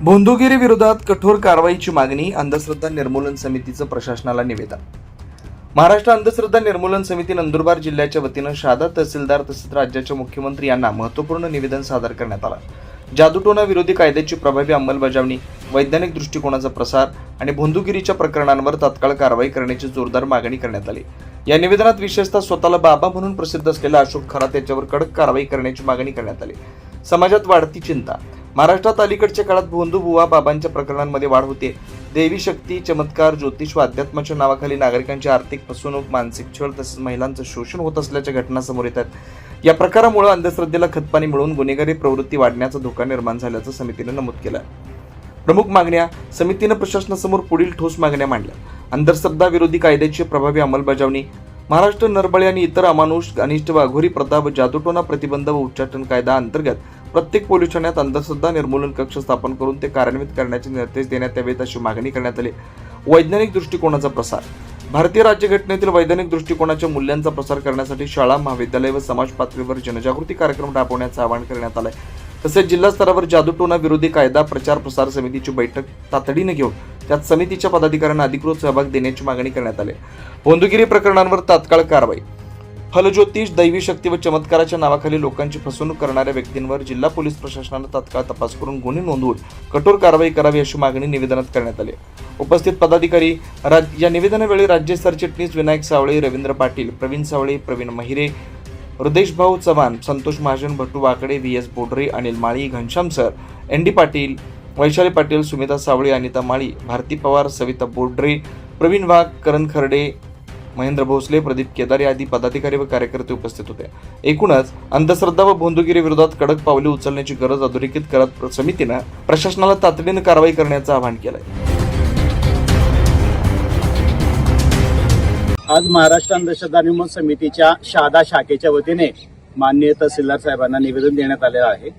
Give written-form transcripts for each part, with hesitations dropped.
भोंदूगिरी विरोधात कठोर कारवाईची मागणी अंधश्रद्धा निर्मूलन समितीचं प्रशासनाला निवेदन। महाराष्ट्र अंधश्रद्धा निर्मूलन समिती नंदुरबार जिल्ह्याच्या वतीनं शहादा तहसीलदार तसेच राज्याचे मुख्यमंत्री यांना महत्त्वपूर्ण निवेदन सादर करण्यात आलं। जादूटोणा विरोधी कायद्याची प्रभावी अंमलबजावणी, वैज्ञानिक दृष्टिकोनाचा प्रसार आणि भोंदूगिरीच्या प्रकरणांवर तात्काळ कारवाई करण्याची जोरदार मागणी करण्यात आली। या निवेदनात विशेषतः स्वतःला बाबा म्हणून प्रसिद्ध असलेल्या अशोक खरात याच्यावर कडक कारवाई करण्याची मागणी करण्यात आली। समाजात वाढती चिंता। महाराष्ट्रात अलीकडच्या काळात भोंदूबुवा बाबांच्या प्रकरणांमध्ये वाढ होते। देवी शक्ती, चमत्कार, ज्योतिष व अध्यात्माच्या नावाखाली नागरिकांची आर्थिक फसवणूक, मानसिक छळ तसेच महिलांचं शोषण होत असल्याच्या घटना समोर येतात। या प्रकारामुळे अंधश्रद्धेला खतपाणी मिळून गुन्हेगारी प्रवृत्ती वाढण्याचा धोका निर्माण झाल्याचं समितीने नमूद केलं। प्रमुख मागण्या। समितीने प्रशासनासमोर पुढील ठोस मागण्या मांडल्या। अंधश्रद्धा विरोधी कायद्याची प्रभावी अंमलबजावणी, महाराष्ट्र नरबळी आणि इतर अमानुष, अनिष्ट व अघोरी प्रथा व जादूटोणा प्रतिबंध व उच्चाटन कायदा अंतर्गत प्रत्येक पोलीस ठाण्यात अंधश्रद्धा निर्मूलन कक्ष स्थापन करून ते कार्यान्वित करण्याचे निर्देश देण्यात यावेत अशी मागणी करण्यात आली। वैज्ञानिक दृष्टिकोनाचा प्रसार। भारतीय राज्यघटनेतील वैज्ञानिक दृष्टिकोनाच्या मूल्यांचा प्रसार करण्यासाठी शाळा, महाविद्यालय व समाज पातळीवर जनजागृती कार्यक्रम राबवण्याचं आवाहन करण्यात आलंय। तसेच जिल्हा स्तरावर जादूटोणा विरोधी कायदा प्रचार प्रसार समितीची बैठक तातडीने घेऊन त्यात समितीच्या पदाधिकाऱ्यांना अधिकृत सहभाग देण्याची मागणी करण्यात आली। भोंदूगिरी प्रकरणांवर तात्काळ कारवाई। फलज्योतिष, दैवी शक्ती व चमत्काराच्या नावाखाली लोकांची फसवणूक करणाऱ्या व्यक्तींवर जिल्हा पोलीस प्रशासनाने तात्काळ तपास करून गुन्हे नोंदवून कठोर कारवाई करावी अशी मागणी निवेदनात करण्यात आली। उपस्थित पदाधिकारी। या निवेदनावेळी राज्य सरचिटणीस विनायक सावळे, रवींद्र पाटील, प्रवीण सावळे, प्रवीण महिरे, हृदेशभाऊ चव्हाण, संतोष महाजन, भट्टू वाकडे, व्ही.एस. बोडरे, अनिल माळी, घनश्याम सर, एन.डी. पाटील, वैशाली पाटील, सुमिता सावळे, अनिता माळी, भारती पवार, सविता बोडरे, प्रवीण वाघ, करण खर्डे, महेंद्र भोसले, प्रदीप केदारे आदी पदाधिकारी व कार्यकर्ते उपस्थित होते। एकूणच अंधश्रद्धा व भोंदूगिरी विरोधात कडक पावले उचलण्याची गरज अधोरेखित करत समितीनं प्रशासनाला तातडीने कारवाई करण्याचं आवाहन केलंय। आज महाराष्ट्र अंधश्रद्धा निर्मूलन समितीच्या शहादा शाखेच्या वतीने माननीय तहसीलदार साहेबांना निवेदन देण्यात आलेलं आहे।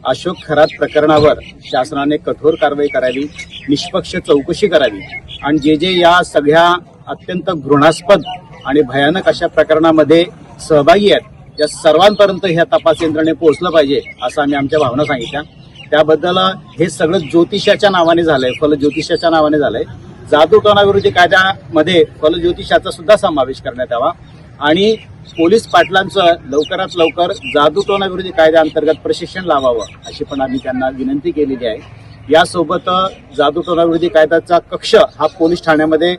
अशोक खरात प्रकरणावर शासनाने कठोर कारवाई करावी, निष्पक्ष चौकशी करावी आणि जे या सगळ्या अत्यंत घृणास्पद आणि भयानक अशा प्रकरणामध्ये सहभागी आहेत, या सर्वांपर्यंत ह्या तपास यंत्रणेने पोहोचलं पाहिजे असं आम्ही आमच्या भावना सांगितल्या। त्याबद्दल हे सगळं ज्योतिषाच्या नावाने झालंय, फलज्योतिषाच्या नावाने झालंय। जादूटोणा विरोधी कायद्यामध्ये फलज्योतिषाचा सुद्धा समावेश करण्यात यावा आणि पोलीस पाटलांचं लवकरात लवकर जादूटोणा विरोधी कायद्याअंतर्गत प्रशिक्षण लावावं अशी पण आम्ही त्यांना विनंती केलेली आहे। यासोबत जादूटोणा विरोधी कायद्याचा कक्ष हा पोलीस ठाण्यामध्ये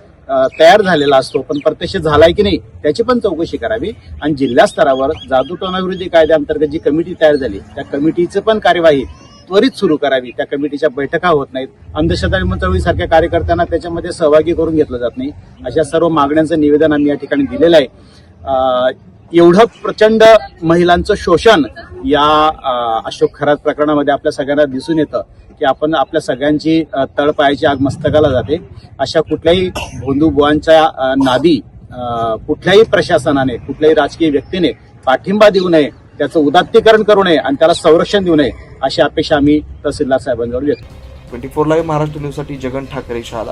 तयार झालेला असतो, पण प्रत्यक्ष झालाय की नाही त्याची पण चौकशी करावी आणि जिल्हा स्तरावर जादूटोणा विरोधी कायद्याअंतर्गत जी कमिटी तयार झाली त्या कमिटीचं पण कार्यवाही त्वरित सुरू करावी। त्या कमिटीच्या बैठका होत नाहीत, अंधश्रद्धा निर्मूलन चळवळीसारख्या कार्यकर्त्यांना त्याच्यामध्ये सहभागी करून घेतलं जात नाही। अशा सर्व मागण्यांचं निवेदन आम्ही या ठिकाणी दिलेलं आहे। एवढं प्रचंड महिलांचं शोषण या अशोक खरात प्रकरणामध्ये आपल्या सगळ्यांना दिसून येतं की आपण आपल्या सगळ्यांची तळपायाची आग मस्तकाला जाते। अशा कुठल्याही भोंदूबुवांच्या नादी कुठल्याही प्रशासनाने, कुठल्याही राजकीय व्यक्तीने पाठिंबा देऊ नये, त्याचं उदात्तीकरण करू नये आणि त्याला संरक्षण देऊ नये अशी अपेक्षा आम्ही तहसीलदार साहेबांजवळ व्यक्त करतो। 24 लाईव्ह महाराष्ट्र न्यूजसाठी जगन ठाकरे, शहादा।